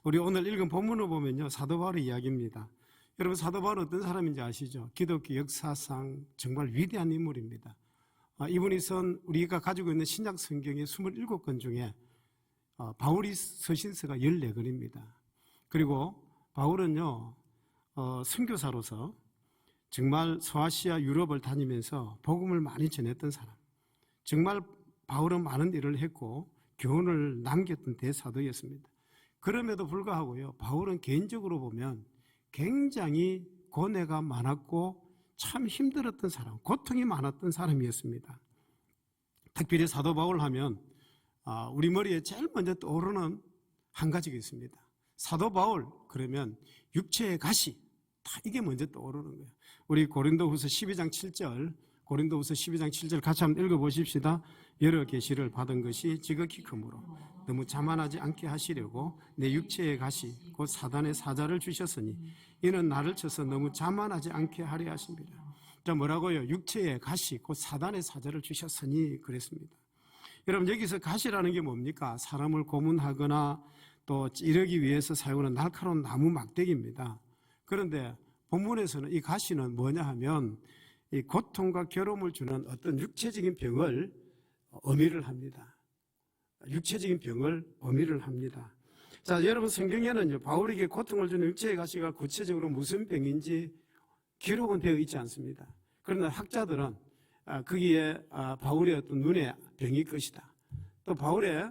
우리 오늘 읽은 본문을 보면요, 사도 바울의 이야기입니다. 여러분, 사도 바울은 어떤 사람인지 아시죠? 기독교 역사상 정말 위대한 인물입니다. 이분이 쓴 우리가 가지고 있는 신약 성경의 27권 중에 바울이 서신서가 14권입니다. 그리고 바울은요, 선교사로서 정말 서아시아 유럽을 다니면서 복음을 많이 전했던 사람, 정말 바울은 많은 일을 했고 교훈을 남겼던 대사도였습니다. 그럼에도 불구하고요, 바울은 개인적으로 보면 굉장히 고뇌가 많았고 참 힘들었던 사람, 고통이 많았던 사람이었습니다. 특별히 사도 바울 하면 우리 머리에 제일 먼저 떠오르는 한 가지가 있습니다. 사도 바울 그러면 육체의 가시, 다 이게 먼저 떠오르는 거예요. 우리 고린도후서 12장 7절, 고린도후서 12장 7절 같이 한번 읽어보십시다. 여러 계시를 받은 것이 지극히 크므로 너무 자만하지 않게 하시려고 내 육체의 가시 곧 사단의 사자를 주셨으니 이는 나를 쳐서 너무 자만하지 않게 하려 하십니다. 자, 뭐라고요? 육체의 가시 곧 사단의 사자를 주셨으니 그랬습니다. 여러분, 여기서 가시라는 게 뭡니까? 사람을 고문하거나 또 찌르기 위해서 사용하는 날카로운 나무 막대기입니다. 그런데 본문에서는 이 가시는 뭐냐 하면 이 고통과 괴로움을 주는 어떤 육체적인 병을 의미를 합니다. 육체적인 병을 의미를 합니다. 자, 여러분, 성경에는요, 바울에게 고통을 주는 육체의 가시가 구체적으로 무슨 병인지 기록은 되어 있지 않습니다. 그러나 학자들은 거기에 바울의 어떤 눈에 병이 것이다. 또 바울의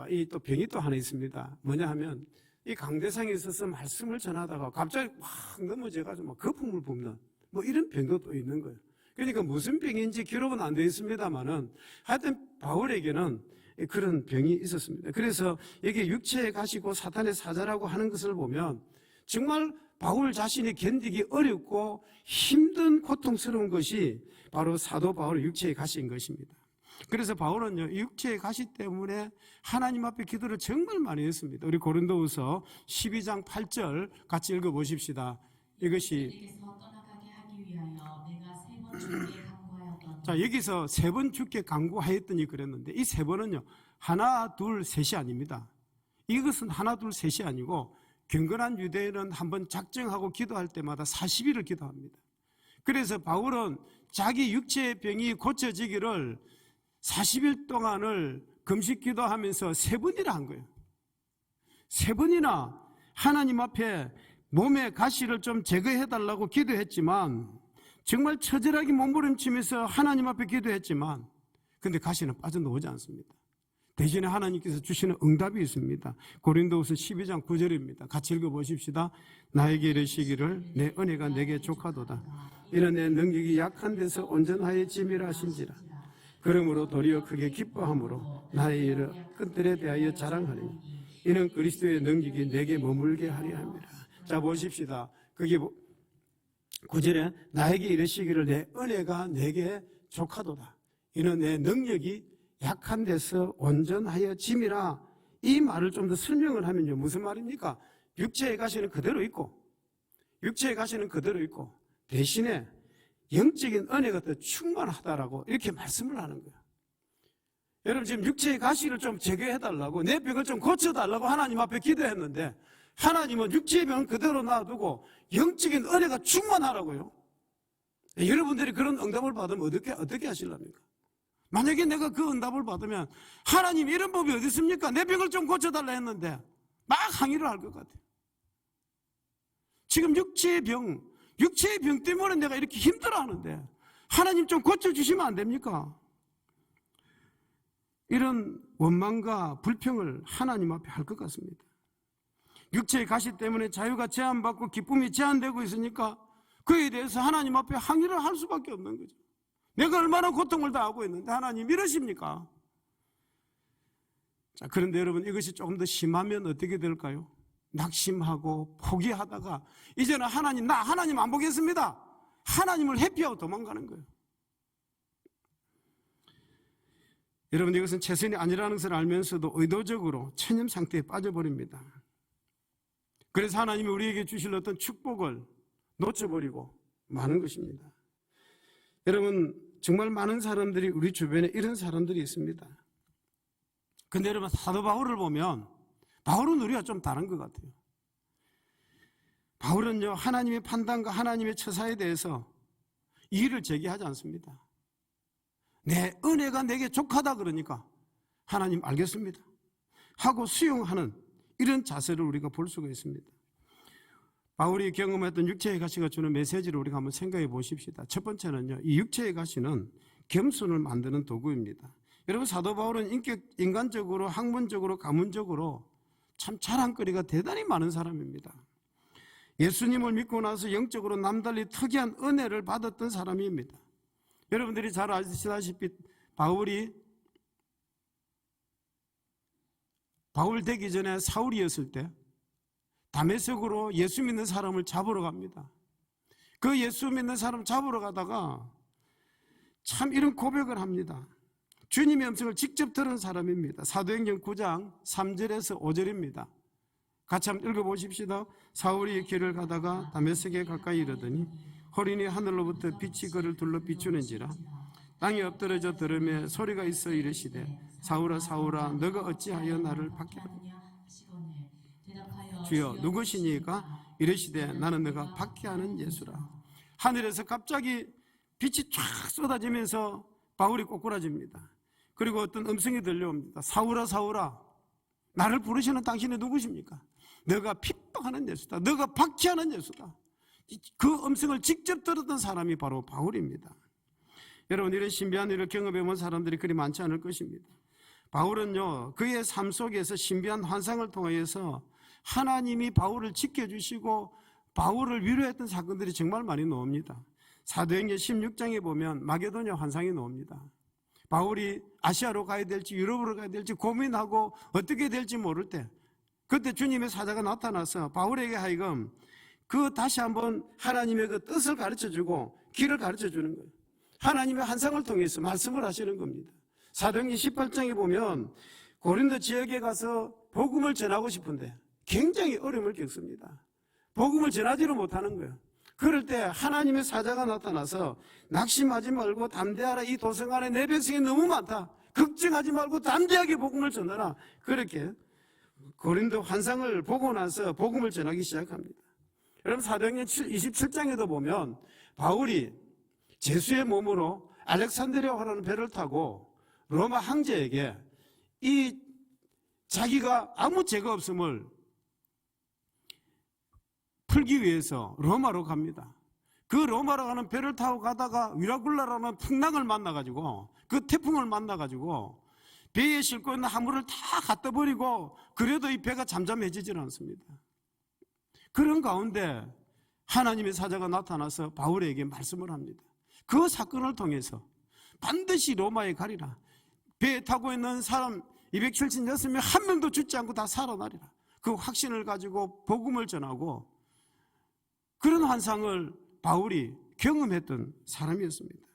이 또 병이 또 하나 있습니다. 뭐냐 하면 이 강대상에 있어서 말씀을 전하다가 갑자기 확 넘어져가지고 막 거품을 붓는 뭐 이런 병도 또 있는 거예요. 그러니까 무슨 병인지 기록은 안 되어 있습니다만은 하여튼 바울에게는 그런 병이 있었습니다. 그래서 여기 육체에 가시고 사탄의 사자라고 하는 것을 보면 정말 바울 자신이 견디기 어렵고 힘든 고통스러운 것이 바로 사도 바울의 육체에 가시인 것입니다. 그래서 바울은요, 육체의 가시 때문에 하나님 앞에 기도를 정말 많이 했습니다. 우리 고린도후서 12장 8절 같이 읽어보십시다. 이것이 자, 여기서 3번 주께 간구하였더니 그랬는데 이 3번은요, 하나, 둘, 셋이 아닙니다. 이것은 하나, 둘, 셋이 아니고 경건한 유대인은 한번 작정하고 기도할 때마다 40일을 기도합니다. 그래서 바울은 자기 육체의 병이 고쳐지기를 40일 동안을 금식 기도하면서 3번이나 한 거예요. 3번이나 하나님 앞에 몸의 가시를 좀 제거해달라고 기도했지만 정말 처절하게 몸부림치면서 하나님 앞에 기도했지만 근데 가시는 빠져나오지 않습니다. 대신에 하나님께서 주시는 응답이 있습니다. 고린도후서 12장 9절입니다. 같이 읽어보십시다. 나에게 이르시기를 내 은혜가 내게 족하도다. 이는 내 능력이 약한 데서 온전하여 짐이라 하신지라. 그러므로 도리어 크게 기뻐함으로 나의 일을 끝들에 대하여 자랑하리니 이는 그리스도의 능력이 내게 머물게 하려 함이라. 자, 보십시다. 그게 9절에 나에게 이르시기를 내 은혜가 내게 족하도다. 이는 내 능력이 약한 데서 온전하여 짐이라. 이 말을 좀 더 설명을 하면요, 무슨 말입니까? 육체의 가시는 그대로 있고 육체의 가시는 그대로 있고 대신에 영적인 은혜가 더 충만하다라고 이렇게 말씀을 하는 거예요. 여러분, 지금 육체의 가시를 좀 제거해달라고 내 병을 좀 고쳐달라고 하나님 앞에 기도했는데 하나님은 육체의 병을 그대로 놔두고 영적인 은혜가 충만하라고요. 여러분들이 그런 응답을 받으면 어떻게 하실랍니까? 만약에 내가 그 응답을 받으면 하나님 이런 법이 어디 있습니까? 내 병을 좀 고쳐달라 했는데 막 항의를 할 것 같아요. 지금 육체의 병 때문에 내가 이렇게 힘들어하는데 하나님 좀 고쳐주시면 안 됩니까? 이런 원망과 불평을 하나님 앞에 할 것 같습니다. 육체의 가시 때문에 자유가 제한받고 기쁨이 제한되고 있으니까 그에 대해서 하나님 앞에 항의를 할 수밖에 없는 거죠. 내가 얼마나 고통을 당하고 있는데 하나님 이러십니까? 자, 그런데 여러분, 이것이 조금 더 심하면 어떻게 될까요? 낙심하고 포기하다가 이제는 하나님 안 보겠습니다. 하나님을 회피하고 도망가는 거예요. 여러분, 이것은 최선이 아니라는 것을 알면서도 의도적으로 체념 상태에 빠져버립니다. 그래서 하나님이 우리에게 주실 어떤 축복을 놓쳐버리고 마는 것입니다. 여러분, 정말 많은 사람들이 우리 주변에 이런 사람들이 있습니다. 근데 여러분, 사도 바울을 보면 바울은 우리가 좀 다른 것 같아요. 바울은요, 하나님의 판단과 하나님의 처사에 대해서 이의를 제기하지 않습니다. 내 은혜가 내게 족하다 그러니까 하나님 알겠습니다 하고 수용하는 이런 자세를 우리가 볼 수가 있습니다. 바울이 경험했던 육체의 가시가 주는 메시지를 우리가 한번 생각해 보십시다. 첫 번째는요, 이 육체의 가시는 겸손을 만드는 도구입니다. 여러분, 사도 바울은 인간적으로, 학문적으로, 가문적으로 참 자랑거리가 대단히 많은 사람입니다. 예수님을 믿고 나서 영적으로 남달리 특이한 은혜를 받았던 사람입니다. 여러분들이 잘 아시다시피 바울 되기 전에 사울이었을 때 다메섹으로 예수 믿는 사람을 잡으러 갑니다. 그 예수 믿는 사람 잡으러 가다가 참 이런 고백을 합니다. 주님의 음성을 직접 들은 사람입니다. 사도행전 9장 3절에서 5절입니다. 같이 한번 읽어보십시다. 사울이 길을 가다가 다메섹에 가까이 이르더니 호련히 하늘로부터 빛이 그를 둘러 비추는지라 땅에 엎드러져 들으며 소리가 있어 이르시되 사울아 사울아 너가 어찌하여 나를 박해하느냐. 주여 누구시니까? 이르시되 나는 너가 박해하는 예수라. 하늘에서 갑자기 빛이 쫙 쏟아지면서 바울이 꼬꾸라집니다. 그리고 어떤 음성이 들려옵니다. 사울아 사울아 나를 부르시는 당신이 누구십니까? 너가 핍박하는 예수다. 너가 박해하는 예수다. 그 음성을 직접 들었던 사람이 바로 바울입니다. 여러분, 이런 신비한 일을 경험해 본 사람들이 그리 많지 않을 것입니다. 바울은요, 그의 삶 속에서 신비한 환상을 통하여서 하나님이 바울을 지켜주시고 바울을 위로했던 사건들이 정말 많이 나옵니다. 사도행전 16장에 보면 마게도냐 환상이 나옵니다. 바울이 아시아로 가야 될지 유럽으로 가야 될지 고민하고 어떻게 될지 모를 때 그때 주님의 사자가 나타나서 바울에게 하여금 다시 한번 하나님의 그 뜻을 가르쳐주고 길을 가르쳐주는 거예요. 하나님의 환상을 통해서 말씀을 하시는 겁니다. 사도행전 18장에 보면 고린도 지역에 가서 복음을 전하고 싶은데 굉장히 어려움을 겪습니다. 복음을 전하지를 못하는 거예요. 그럴 때 하나님의 사자가 나타나서 낙심하지 말고 담대하라. 이 도성 안에 내 백성이 너무 많다. 걱정하지 말고 담대하게 복음을 전하라. 그렇게 고린도 환상을 보고 나서 복음을 전하기 시작합니다. 여러분, 사도행전 27장에도 보면 바울이 제수의 몸으로 알렉산드리아라는 배를 타고 로마 황제에게 자기가 아무 죄가 없음을 풀기 위해서 로마로 갑니다. 그 로마로 가는 배를 타고 가다가 위라굴라라는 풍랑을 만나가지고 그 태풍을 만나가지고 배에 싣고 있는 화물을 다 갖다 버리고 그래도 이 배가 잠잠해지질 않습니다. 그런 가운데 하나님의 사자가 나타나서 바울에게 말씀을 합니다. 그 사건을 통해서 반드시 로마에 가리라. 배에 타고 있는 사람 276명 한 명도 죽지 않고 다 살아나리라. 그 확신을 가지고 복음을 전하고 그런 환상을 바울이 경험했던 사람이었습니다.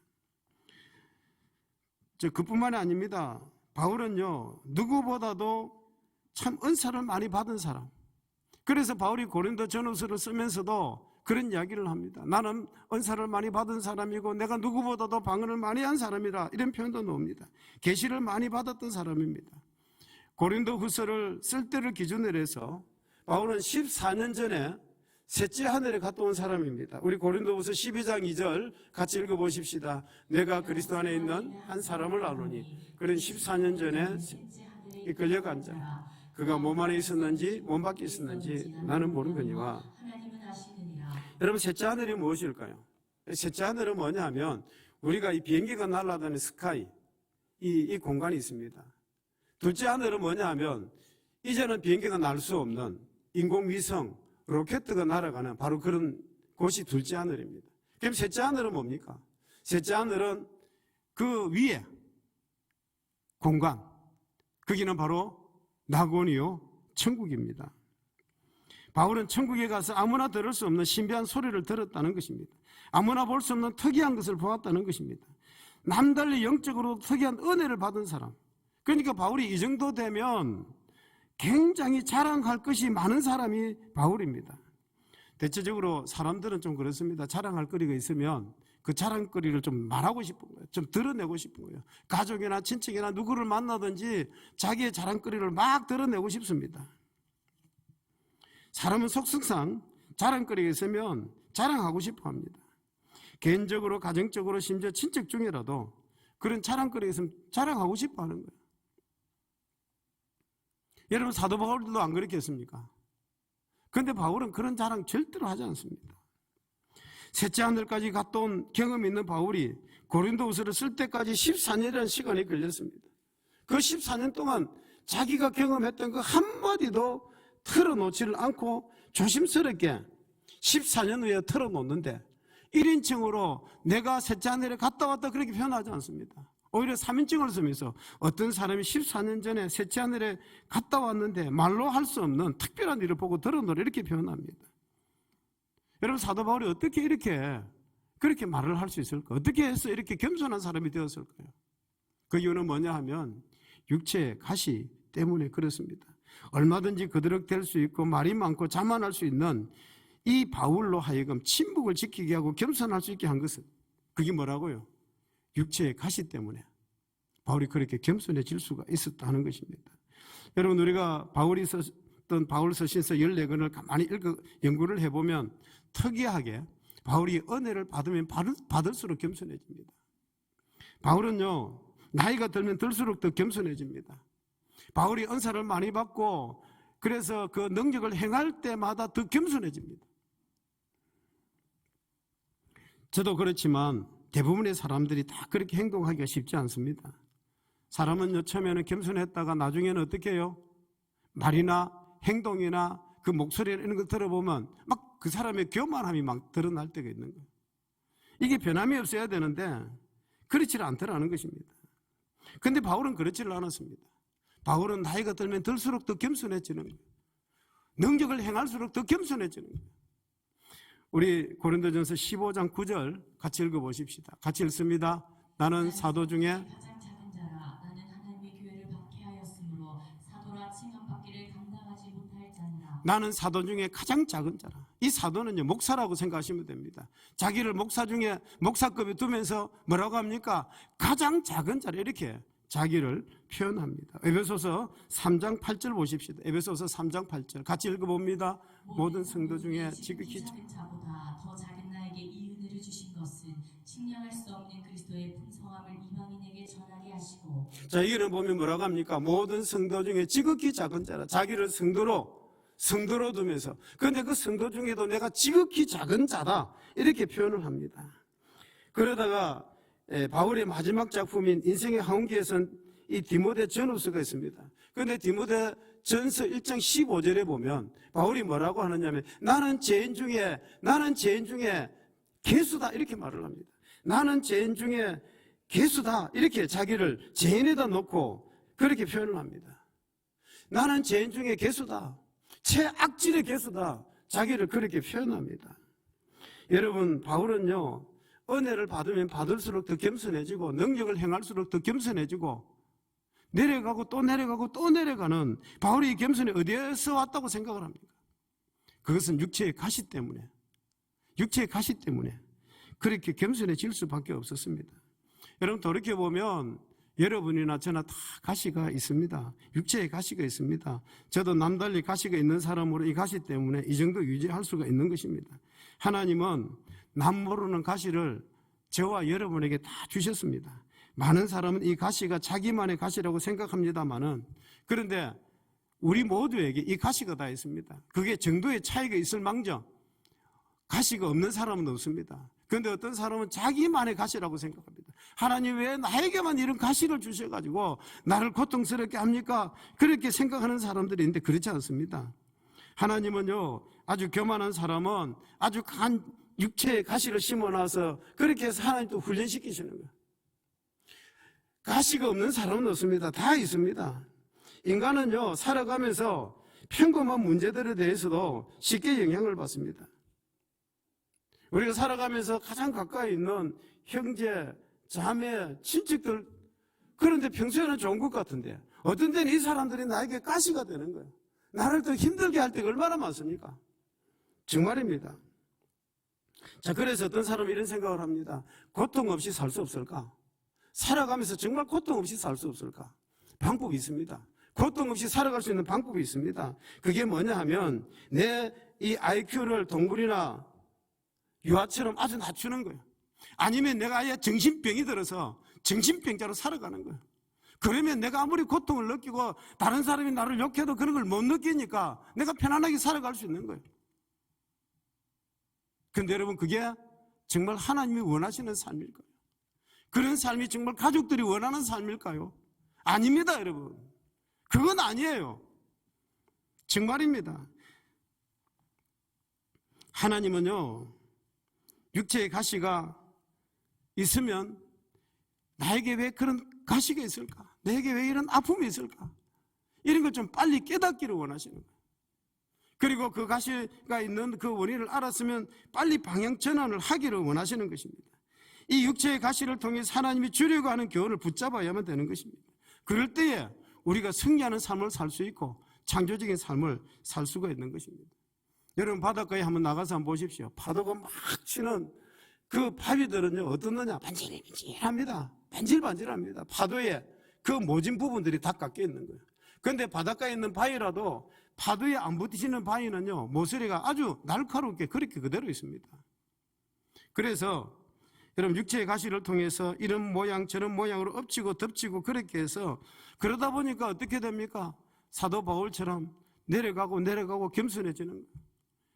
그뿐만이 아닙니다. 바울은요, 누구보다도 참 은사를 많이 받은 사람. 그래서 바울이 고린도 전후서를 쓰면서도 그런 이야기를 합니다. 나는 은사를 많이 받은 사람이고 내가 누구보다도 방언을 많이 한 사람이라, 이런 표현도 나옵니다. 계시를 많이 받았던 사람입니다. 고린도 후서를 쓸 때를 기준으로 해서 바울은 14년 전에 셋째 하늘에 갔다 온 사람입니다. 우리 고린도후서 12장 2절 같이 읽어보십시다. 내가 그리스도 안에 있는 한 사람을 아노니 그는 14년 전에 이끌려 앉아 그가 몸 안에 있었는지 몸 밖에 있었는지 나는 모르거니와. 여러분, 셋째 하늘이 무엇일까요? 셋째 하늘은 뭐냐 하면 우리가 이 비행기가 날아다니는 스카이, 이 공간이 있습니다. 둘째 하늘은 뭐냐 하면 이제는 비행기가 날 수 없는 인공위성, 로켓가 날아가는 바로 그런 곳이 둘째 하늘입니다. 그럼 셋째 하늘은 뭡니까? 셋째 하늘은 그 위에 공간, 거기는 바로 낙원이요 천국입니다. 바울은 천국에 가서 아무나 들을 수 없는 신비한 소리를 들었다는 것입니다. 아무나 볼 수 없는 특이한 것을 보았다는 것입니다. 남달리 영적으로 특이한 은혜를 받은 사람. 그러니까 바울이 이 정도 되면 굉장히 자랑할 것이 많은 사람이 바울입니다. 대체적으로 사람들은 좀 그렇습니다. 자랑할 거리가 있으면 그 자랑거리를 좀 말하고 싶은 거예요. 좀 드러내고 싶은 거예요. 가족이나 친척이나 누구를 만나든지 자기의 자랑거리를 막 드러내고 싶습니다. 사람은 속성상 자랑거리가 있으면 자랑하고 싶어 합니다. 개인적으로, 가정적으로, 심지어 친척 중이라도 그런 자랑거리가 있으면 자랑하고 싶어 하는 거예요. 여러분, 사도 바울도 안 그렇겠습니까? 그런데 바울은 그런 자랑 절대로 하지 않습니다. 셋째 하늘까지 갔다 온 경험이 있는 바울이 고린도후서를 쓸 때까지 14년이라는 시간이 걸렸습니다. 그 14년 동안 자기가 경험했던 그 한마디도 털어놓지를 않고 조심스럽게 14년 후에 털어놓는데 1인칭으로 내가 셋째 하늘에 갔다 왔다 그렇게 표현하지 않습니다. 오히려 3인칭을 쓰면서 어떤 사람이 14년 전에 셋째 하늘에 갔다 왔는데 말로 할 수 없는 특별한 일을 보고 들었노라 이렇게 표현합니다. 여러분, 사도 바울이 어떻게 이렇게 그렇게 말을 할 수 있을까? 어떻게 해서 이렇게 겸손한 사람이 되었을까요? 그 이유는 뭐냐 하면 육체의 가시 때문에 그렇습니다. 얼마든지 그드럭될 수 있고 말이 많고 자만할 수 있는 이 바울로 하여금 침묵을 지키게 하고 겸손할 수 있게 한 것은 그게 뭐라고요? 육체의 가시 때문에 바울이 그렇게 겸손해질 수가 있었다는 것입니다. 여러분, 우리가 바울이 썼던 바울 서신서 14권을 가만히 연구를 해보면 특이하게 바울이 은혜를 받으면 받을수록 겸손해집니다. 바울은요, 나이가 들면 들수록 더 겸손해집니다. 바울이 은사를 많이 받고 그래서 그 능력을 행할 때마다 더 겸손해집니다. 저도 그렇지만 대부분의 사람들이 다 그렇게 행동하기가 쉽지 않습니다. 사람은요, 처음에는 겸손했다가 나중에는 어떻게 해요? 말이나 행동이나 그 목소리나 이런 거 들어보면 막 그 사람의 교만함이 막 드러날 때가 있는 거예요. 이게 변함이 없어야 되는데 그렇지 않더라는 것입니다. 그런데 바울은 그렇지를 않았습니다. 바울은 나이가 들면 들수록 더 겸손해지는 거예요. 능력을 행할수록 더 겸손해지는 거예요. 우리 고린도전서 15장 9절 같이 읽어보십시다. 같이 읽습니다. 나는 사도 중에 가장 작은 자라. 나는 하나님의 교회를 박해하였으므로 사도라 칭함받기를 감당하지 못할 자니라. 나는 사도 중에 가장 작은 자라. 이 사도는요, 목사라고 생각하시면 됩니다. 자기를 목사 중에 목사급에 두면서 뭐라고 합니까? 가장 작은 자라 이렇게 자기를 표현합니다. 에베소서 3장 8절 보십시다. 에베소서 3장 8절 같이 읽어봅니다. 모든 성도 중에 지극히 작은 자보다 더 작은 나에게 이 은혜를 주신 것은 측량할 수 없는 그리스도의 풍성함을 이방인에게 전하게 하시고. 자, 여기는 보면 뭐라고 합니까? 모든 성도 중에 지극히 작은 자라. 자기를 성도로 두면서, 그런데 그 성도 중에도 내가 지극히 작은 자다 이렇게 표현을 합니다. 그러다가 바울의 마지막 작품인 인생의 항원기에서는 이 디모데 전후서가 있습니다. 그런데 디모데 전서 1장 15절에 보면 바울이 뭐라고 하느냐면 나는 죄인 중에 개수다 이렇게 말을 합니다. 나는 죄인 중에 개수다 이렇게 자기를 죄인에다 놓고 그렇게 표현을 합니다. 나는 죄인 중에 개수다, 최악질의 개수다, 자기를 그렇게 표현합니다. 여러분, 바울은요, 은혜를 받으면 받을수록 더 겸손해지고 능력을 행할수록 더 겸손해지고 내려가고 또 내려가고 또 내려가는 바울의 이 겸손이 어디에서 왔다고 생각을 합니까? 그것은 육체의 가시 때문에 그렇게 겸손해질 수밖에 없었습니다. 여러분, 돌이켜보면 여러분이나 저나 다 가시가 있습니다. 육체의 가시가 있습니다. 저도 남달리 가시가 있는 사람으로 이 가시 때문에 이 정도 유지할 수가 있는 것입니다. 하나님은 남 모르는 가시를 저와 여러분에게 다 주셨습니다. 많은 사람은 이 가시가 자기만의 가시라고 생각합니다만은, 그런데 우리 모두에게 이 가시가 다 있습니다. 그게 정도의 차이가 있을 망정 가시가 없는 사람은 없습니다. 그런데 어떤 사람은 자기만의 가시라고 생각합니다. 하나님 왜 나에게만 이런 가시를 주셔가지고 나를 고통스럽게 합니까? 그렇게 생각하는 사람들이 있는데 그렇지 않습니다. 하나님은요, 아주 교만한 사람은 아주 강한 육체의 가시를 심어놔서 그렇게 해서 하나님 또 훈련시키시는 거예요. 가시가 없는 사람은 없습니다. 다 있습니다. 인간은요, 살아가면서 평범한 문제들에 대해서도 쉽게 영향을 받습니다. 우리가 살아가면서 가장 가까이 있는 형제, 자매, 친척들, 그런데 평소에는 좋은 것 같은데 어떤 때는 이 사람들이 나에게 가시가 되는 거예요. 나를 더 힘들게 할 때가 얼마나 많습니까? 정말입니다. 자, 그래서 어떤 사람은 이런 생각을 합니다. 고통 없이 살 수 없을까? 살아가면서 정말 고통 없이 살 수 없을까? 방법이 있습니다. 고통 없이 살아갈 수 있는 방법이 있습니다. 그게 뭐냐 하면 내 이 IQ를 동물이나 유아처럼 아주 낮추는 거예요. 아니면 내가 아예 정신병이 들어서 정신병자로 살아가는 거예요. 그러면 내가 아무리 고통을 느끼고 다른 사람이 나를 욕해도 그런 걸 못 느끼니까 내가 편안하게 살아갈 수 있는 거예요. 근데 여러분, 그게 정말 하나님이 원하시는 삶일까요? 그런 삶이 정말 가족들이 원하는 삶일까요? 아닙니다, 여러분. 그건 아니에요. 정말입니다. 하나님은요, 육체의 가시가 있으면 나에게 왜 그런 가시가 있을까? 내게 왜 이런 아픔이 있을까? 이런 걸 좀 빨리 깨닫기를 원하시는 거예요. 그리고 그 가시가 있는 그 원인을 알았으면 빨리 방향 전환을 하기를 원하시는 것입니다. 이 육체의 가시를 통해 하나님이 주려고 하는 교훈을 붙잡아야만 되는 것입니다. 그럴 때에 우리가 승리하는 삶을 살 수 있고 창조적인 삶을 살 수가 있는 것입니다. 여러분, 바닷가에 한번 나가서 한번 보십시오. 파도가 막 치는 그 바위들은요, 어떻느냐? 반질반질합니다. 반질반질합니다. 파도에 그 모진 부분들이 다 깎여 있는 거예요. 그런데 바닷가에 있는 바위라도 파도에 안 부딪히는 바위는요, 모서리가 아주 날카롭게 그렇게 그대로 있습니다. 그래서 여러분, 육체의 가시를 통해서 이런 모양 저런 모양으로 엎치고 덮치고 그렇게 해서 그러다 보니까 어떻게 됩니까? 사도 바울처럼 내려가고 겸손해지는 거예요.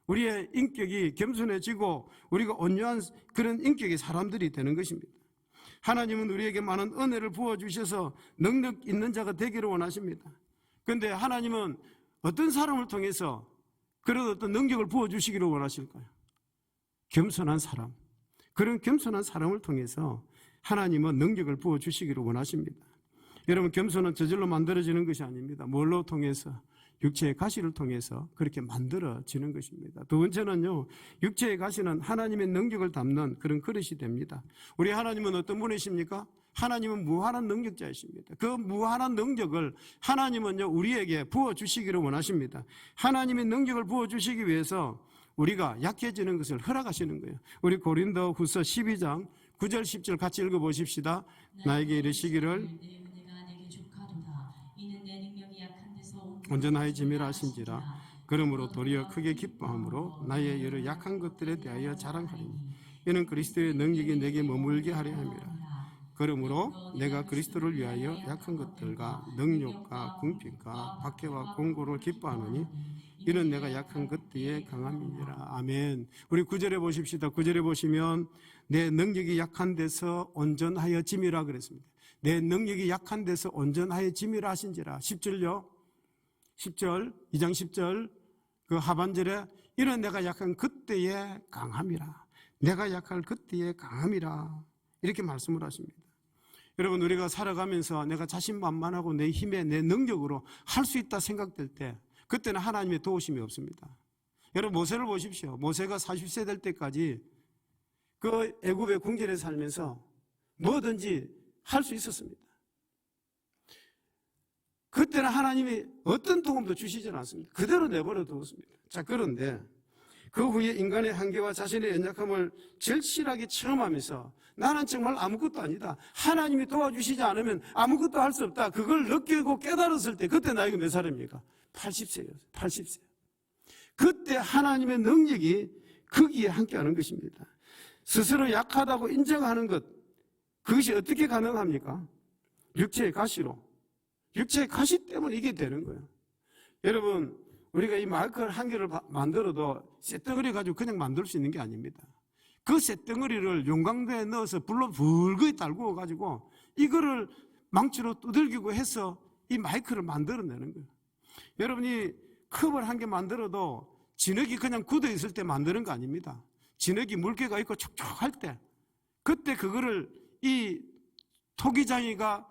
우리의 인격이 겸손해지고 우리가 온유한 그런 인격의 사람들이 되는 것입니다. 하나님은 우리에게 많은 은혜를 부어주셔서 능력 있는 자가 되기를 원하십니다. 그런데 하나님은 어떤 사람을 통해서 그런 어떤 능력을 부어주시기를 원하실까요? 겸손한 사람. 그런 겸손한 사람을 통해서 하나님은 능력을 부어주시기를 원하십니다. 여러분, 겸손은 저절로 만들어지는 것이 아닙니다. 뭘로 통해서? 육체의 가시를 통해서 그렇게 만들어지는 것입니다. 두 번째는요, 육체의 가시는 하나님의 능력을 담는 그런 그릇이 됩니다. 우리 하나님은 어떤 분이십니까? 하나님은 무한한 능력자이십니다. 그 무한한 능력을 하나님은요, 우리에게 부어주시기를 원하십니다. 하나님의 능력을 부어주시기 위해서 우리가 약해지는 것을 허락하시는 거예요. 우리 고린도 후서 12장 9절 10절 같이 읽어보십시다. 나에게 이르시기를 온전하여 짐이라 하신지라. 그러므로 도리어 크게 기뻐함으로 나의 여러 약한 것들에 대하여 자랑하리니 이는 그리스도의 능력이 내게 머물게 하려 함이라. 그러므로 내가 그리스도를 위하여 약한 것들과 능력과 궁핍과 박해와 공고를 기뻐하노니 이는 내가 약한 것들에 강함이니라. 아멘. 우리 9절에 보십시다. 9절에 보시면 내 능력이 약한 데서 온전하여 짐이라 그랬습니다. 내 능력이 약한 데서 온전하여 짐이라 하신지라. 10절요. 10절, 2장 10절 그 하반절에 이는 내가 약한 그때에 강함이라. 내가 약할 그때에 강함이라. 이렇게 말씀을 하십니다. 여러분, 우리가 살아가면서 내가 자신만만하고 내 힘에 내 능력으로 할 수 있다 생각될 때 그때는 하나님의 도우심이 없습니다. 여러분, 모세를 보십시오. 모세가 40세 될 때까지 그 애굽의 궁전에 살면서 뭐든지 할 수 있었습니다. 그때는 하나님이 어떤 도움도 주시지 않았습니다. 그대로 내버려 두었습니다. 자, 그런데 그 후에 인간의 한계와 자신의 연약함을 절실하게 체험하면서 나는 정말 아무것도 아니다. 하나님이 도와주시지 않으면 아무것도 할 수 없다. 그걸 느끼고 깨달았을 때 그때 나이가 몇 살입니까? 80세였어요. 80세. 그때 하나님의 능력이 거기에 함께하는 것입니다. 스스로 약하다고 인정하는 것, 그것이 어떻게 가능합니까? 육체의 가시로. 육체의 가시 때문에 이게 되는 거예요. 여러분, 우리가 이 마이크 한 개를 만들어도 쇳덩어리 가지고 그냥 만들 수 있는 게 아닙니다. 그 쇳덩어리를 용광로에 넣어서 불로 불거이 달구어 가지고 이거를 망치로 두들기고 해서 이 마이크를 만들어내는 거예요. 여러분이 컵을 한 개 만들어도 진흙이 그냥 굳어 있을 때 만드는 거 아닙니다. 진흙이 물기가 있고 촉촉할 때, 그때 그거를 이 토기장이가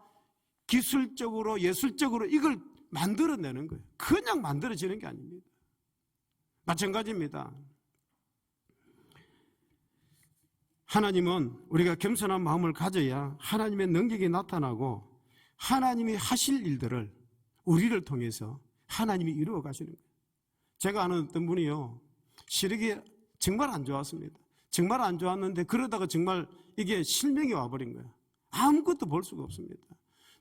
기술적으로 예술적으로 이걸 만들어내는 거예요. 그냥 만들어지는 게 아닙니다. 마찬가지입니다. 하나님은 우리가 겸손한 마음을 가져야 하나님의 능력이 나타나고 하나님이 하실 일들을 우리를 통해서 하나님이 이루어 가시는 거예요. 제가 아는 어떤 분이요, 시력이 정말 안 좋았습니다. 정말 안 좋았는데 그러다가 정말 이게 실명이 와버린 거예요. 아무것도 볼 수가 없습니다.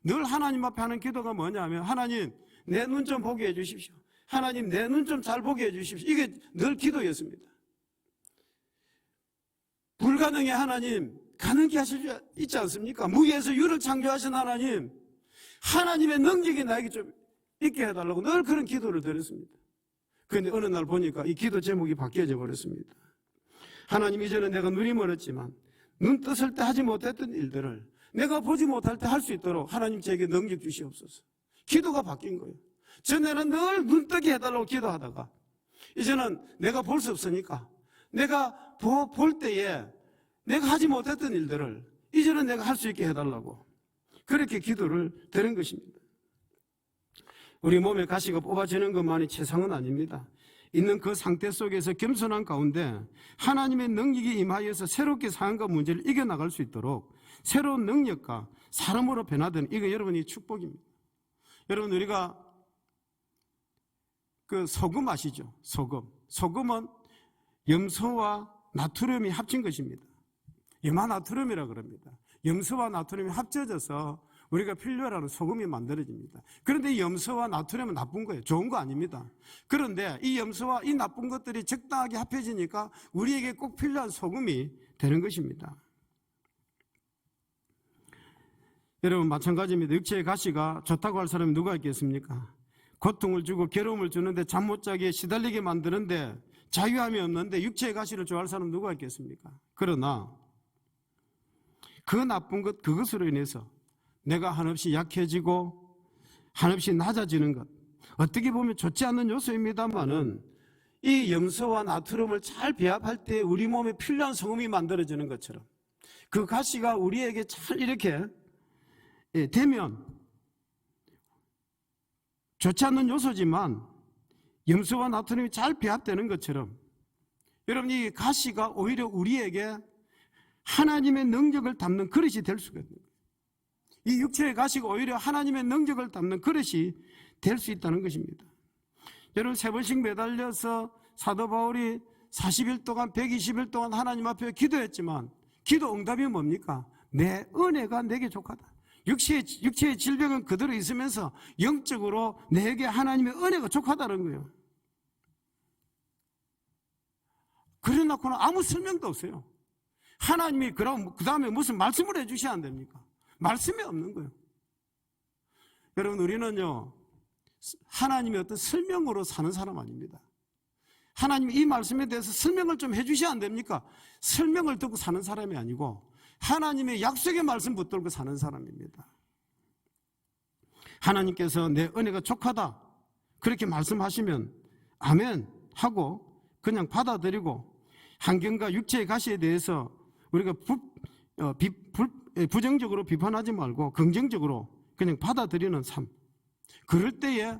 늘 하나님 앞에 하는 기도가 뭐냐면, 하나님, 내 눈 좀 보게 해주십시오. 하나님 내 눈 좀 잘 보게 해주십시오. 이게 늘 기도였습니다. 불가능해 하나님 가능케 하실 수 있지 않습니까? 무에서 유를 창조하신 하나님, 하나님의 능력이 나에게 좀 있게 해달라고 늘 그런 기도를 드렸습니다. 그런데 어느 날 보니까 이 기도 제목이 바뀌어져 버렸습니다. 하나님, 이제는 내가 눈이 멀었지만 눈 떴을 때 하지 못했던 일들을 내가 보지 못할 때 할 수 있도록 하나님 제게 능력 주시옵소서. 기도가 바뀐 거예요. 전에는 늘 눈 뜨게 해달라고 기도하다가 이제는 내가 볼 수 없으니까 내가 볼 때에 내가 하지 못했던 일들을 이제는 내가 할 수 있게 해달라고 그렇게 기도를 드린 것입니다. 우리 몸에 가시가 뽑아지는 것만이 최상은 아닙니다. 있는 그 상태 속에서 겸손한 가운데 하나님의 능력이 임하여서 새롭게 상황과 문제를 이겨나갈 수 있도록 새로운 능력과 사람으로 변화되는, 이거 여러분이 축복입니다. 여러분, 우리가 그 소금 아시죠? 소금은 염소와 나트륨이 합친 것입니다. 염화나트륨이라고 그럽니다. 염소와 나트륨이 합쳐져서 우리가 필요로 하는 소금이 만들어집니다. 그런데 이 염소와 나트륨은 나쁜 거예요. 좋은 거 아닙니다. 그런데 이 염소와 이 나쁜 것들이 적당하게 합해지니까 우리에게 꼭 필요한 소금이 되는 것입니다. 여러분, 마찬가지입니다. 육체의 가시가 좋다고 할 사람이 누가 있겠습니까? 고통을 주고 괴로움을 주는데 잠 못 자게 시달리게 만드는데 자유함이 없는데 육체의 가시를 좋아할 사람 누가 있겠습니까? 그러나 그 나쁜 것, 그것으로 인해서 내가 한없이 약해지고 한없이 낮아지는 것, 어떻게 보면 좋지 않는 요소입니다만은 이 염소와 나트륨을 잘 배합할 때 우리 몸에 필요한 성분이 만들어지는 것처럼 그 가시가 우리에게 잘 이렇게 되면 좋지 않는 요소지만 염소와 나트륨이 잘 배합되는 것처럼 여러분, 이 가시가 오히려 우리에게 하나님의 능력을 담는 그릇이 될 수가 있는 거예요. 이 육체의 가시가 오히려 하나님의 능력을 담는 그릇이 될 수 있다는 것입니다. 여러분, 3번씩 매달려서 사도 바울이 40일 동안 120일 동안 하나님 앞에 기도했지만 기도 응답이 뭡니까? 내 은혜가 내게 족하다. 육체의 질병은 그대로 있으면서 영적으로 내게 하나님의 은혜가 족하다는 거예요. 그래놓고는 아무 설명도 없어요. 하나님이 그럼 그 다음에 무슨 말씀을 해주셔야 안 됩니까? 말씀이 없는 거예요. 여러분, 우리는요 하나님의 어떤 설명으로 사는 사람 아닙니다. 하나님이 이 말씀에 대해서 설명을 좀 해주셔야 안 됩니까? 설명을 듣고 사는 사람이 아니고 하나님의 약속의 말씀 붙들고 사는 사람입니다. 하나님께서 내 은혜가 족하다 그렇게 말씀하시면 아멘 하고 그냥 받아들이고, 환경과 육체의 가시에 대해서 우리가 부정적으로 비판하지 말고 긍정적으로 그냥 받아들이는 삶, 그럴 때에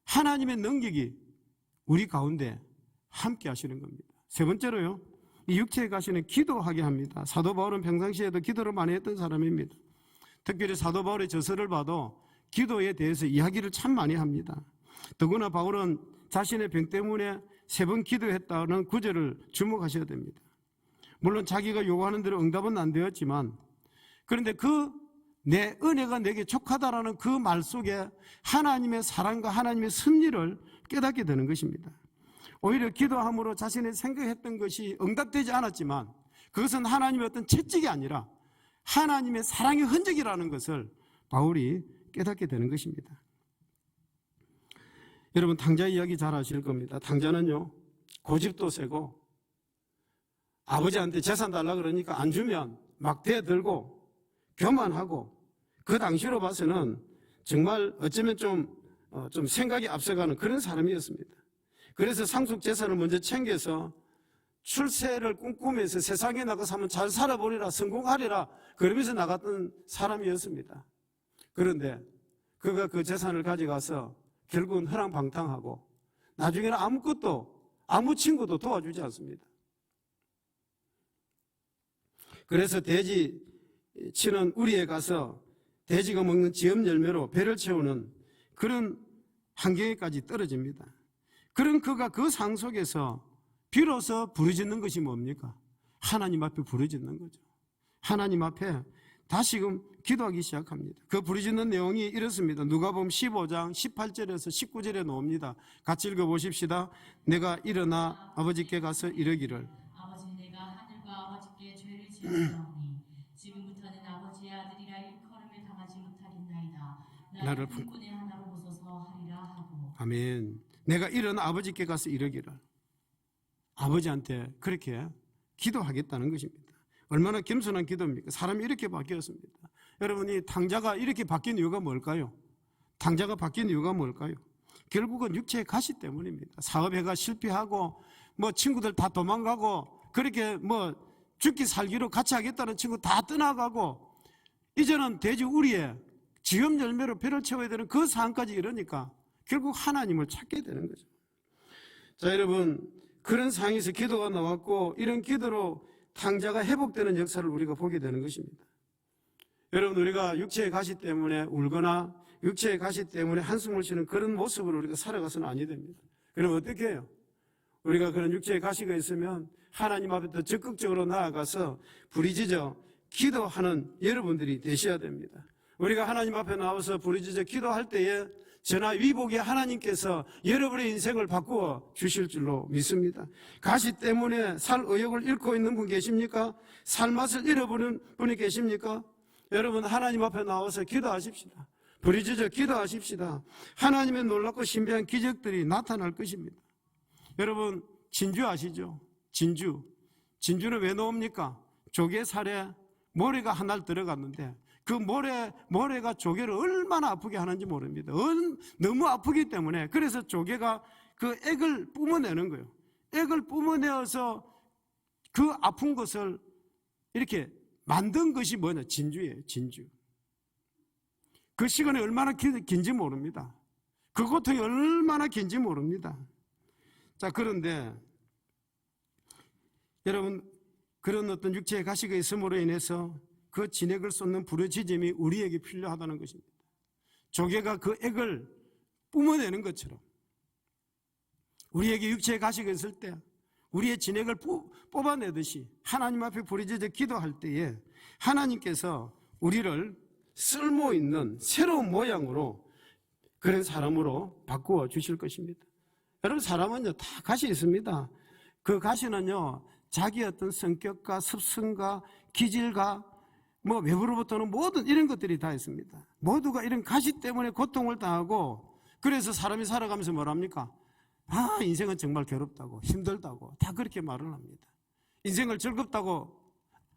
하나님의 능력이 우리 가운데 함께 하시는 겁니다. 세 번째로요, 이 육체의 가시는 기도하게 합니다. 사도 바울은 평상시에도 기도를 많이 했던 사람입니다. 특별히 사도 바울의 저서를 봐도 기도에 대해서 이야기를 참 많이 합니다. 더구나 바울은 자신의 병 때문에 3번 기도했다는 구절을 주목하셔야 됩니다. 물론 자기가 요구하는 대로 응답은 안 되었지만, 그런데 내 은혜가 내게 족하다라는 그 말 속에 하나님의 사랑과 하나님의 섭리를 깨닫게 되는 것입니다. 오히려 기도함으로 자신이 생각했던 것이 응답되지 않았지만 그것은 하나님의 어떤 채찍이 아니라 하나님의 사랑의 흔적이라는 것을 바울이 깨닫게 되는 것입니다. 여러분, 탕자 이야기 잘 아실 겁니다. 탕자는요 고집도 세고 아버지한테 재산 달라 그러니까 안 주면 막 대들고 교만하고, 그 당시로 봐서는 정말 어쩌면 좀 생각이 앞서가는 그런 사람이었습니다. 그래서 상속 재산을 먼저 챙겨서 출세를 꿈꾸면서 세상에 나가서 한번 잘 살아보리라, 성공하리라 그러면서 나갔던 사람이었습니다. 그런데 그가 그 재산을 가져가서 결국은 허랑방탕하고 나중에는 아무 친구도 도와주지 않습니다. 그래서 돼지 치는 우리에 가서 돼지가 먹는 지엄 열매로 배를 채우는 그런 환경에까지 떨어집니다. 그런 그가 그 상 속에서 비로소 부르짖는 것이 뭡니까? 하나님 앞에 부르짖는 거죠. 하나님 앞에 다시금 기도하기 시작합니다. 그 부르짖는 내용이 이렇습니다. 누가복음 15장 18절에서 19절에 나옵니다. 같이 읽어보십시다. 내가 일어나 아버지께 가서 이르기를 아버지, 내가 하늘과 아버지께 죄를 지었사오니 지금부터는 아버지의 아들이라 일컬음을 당하지 못하겠나이다. 나를 품꾼의 하나로 보소서 하리라 하고. 아멘. 내가 일어나 아버지께 가서 이르기를, 아버지한테 그렇게 기도하겠다는 것입니다. 얼마나 겸손한 기도입니까? 사람이 이렇게 바뀌었습니다. 여러분이 탕자가 이렇게 바뀐 이유가 뭘까요? 탕자가 바뀐 이유가 뭘까요? 결국은 육체의 가시 때문입니다. 사업회가 실패하고 뭐 친구들 다 도망가고 그렇게 뭐 죽기 살기로 같이 하겠다는 친구 다 떠나가고 이제는 돼지 우리에 지엄 열매로 배를 채워야 되는 그 상황까지 이러니까 결국 하나님을 찾게 되는 거죠. 자, 여러분, 그런 상황에서 기도가 나왔고 이런 기도로 탕자가 회복되는 역사를 우리가 보게 되는 것입니다. 여러분, 우리가 육체의 가시 때문에 울거나 육체의 가시 때문에 한숨을 쉬는 그런 모습으로 우리가 살아가서는 아니 됩니다. 그럼 어떻게 해요? 우리가 그런 육체의 가시가 있으면 하나님 앞에 더 적극적으로 나아가서 부르짖어 기도하는 여러분들이 되셔야 됩니다. 우리가 하나님 앞에 나와서 부르짖어 기도할 때에 전화위복에 하나님께서 여러분의 인생을 바꾸어 주실 줄로 믿습니다. 가시 때문에 살 의욕을 잃고 있는 분 계십니까? 살 맛을 잃어버린 분이 계십니까? 여러분, 하나님 앞에 나와서 기도하십시다. 부르짖어 기도하십시다. 하나님의 놀랍고 신비한 기적들이 나타날 것입니다. 여러분, 진주 아시죠? 진주는 왜 나옵니까? 조개살에 모래가 하나 들어갔는데 그 모래가 조개를 얼마나 아프게 하는지 모릅니다. 너무 아프기 때문에 그래서 조개가 그 액을 뿜어내는 거예요. 액을 뿜어내어서 그 아픈 것을 이렇게 만든 것이 뭐냐? 진주예요. 진주. 그 시간이 얼마나 긴지 모릅니다. 그 고통이 얼마나 긴지 모릅니다. 자, 그런데 여러분, 그런 어떤 육체의 가시가 있음으로 인해서 그 진액을 쏟는 부르짖음이 우리에게 필요하다는 것입니다. 조개가 그 액을 뿜어내는 것처럼 우리에게 육체의 가시가 있을 때 우리의 진액을 뽑아내듯이 하나님 앞에 부르짖어 기도할 때에 하나님께서 우리를 쓸모있는 새로운 모양으로 그런 사람으로 바꾸어 주실 것입니다. 여러분, 사람은요 다 가시 있습니다. 그 가시는요 자기 어떤 성격과 습성과 기질과 뭐 외부로부터는 모든 이런 것들이 다 있습니다. 모두가 이런 가시 때문에 고통을 당하고 그래서 사람이 살아가면서 뭐랍니까? 아, 인생은 정말 괴롭다고 힘들다고 다 그렇게 말을 합니다. 인생을 즐겁다고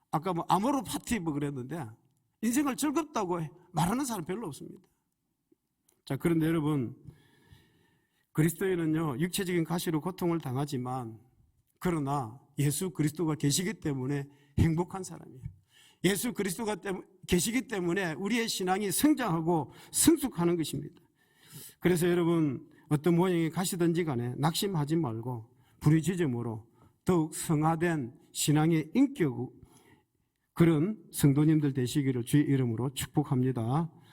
아까 뭐 아모르 파티 뭐 그랬는데 인생을 즐겁다고 말하는 사람 별로 없습니다. 자, 그런데 여러분, 그리스도인은요 육체적인 가시로 고통을 당하지만 그러나 예수 그리스도가 계시기 때문에 행복한 사람이에요. 예수 그리스도가 계시기 때문에 우리의 신앙이 성장하고 성숙하는 것입니다. 그래서 여러분, 어떤 모양의 가시든지 간에 낙심하지 말고 부르짖음으로 더욱 성화된 신앙의 인격, 그런 성도님들 되시기를 주의 이름으로 축복합니다.